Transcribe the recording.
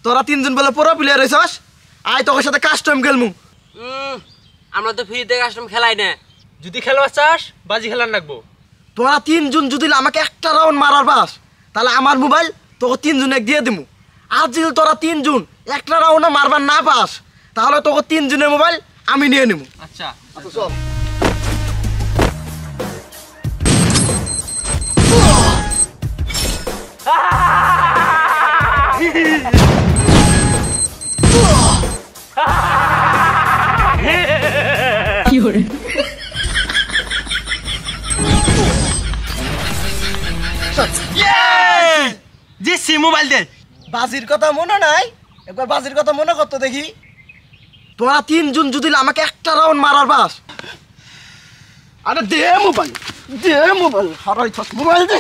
তোরা তিনজন বলে পুরো প্লেয়ার হইছস আয় তোর সাথে কাস্টম খেলমু আমরা তো ফ্রিতে কাস্টম খেলাই না যদি খেলবা চাস বাজি খেলার লাগবো তোরা তিনজন যদি আমাকে একটা রাউন্ড মারার পাস তাহলে আমার মোবাইল তোকে তিনজন এক দিয়ে দিমু আর যদি তোরা তিনজন একটা রাউন্ড মারবার না পাস তাহলে তোকে তিনজনের মোবাইল আমি নিয়ে নিমু আচ্ছা চল জি মোবাইল দে বাজির কথা মনে নাই একবার বাজির কথা মনে করতো দেখি তোরা তিনজন যদি আমাকে একটা রাউন্ড মারার পাস আরে দে মোবাইল হারাই থাক মোবাইল দে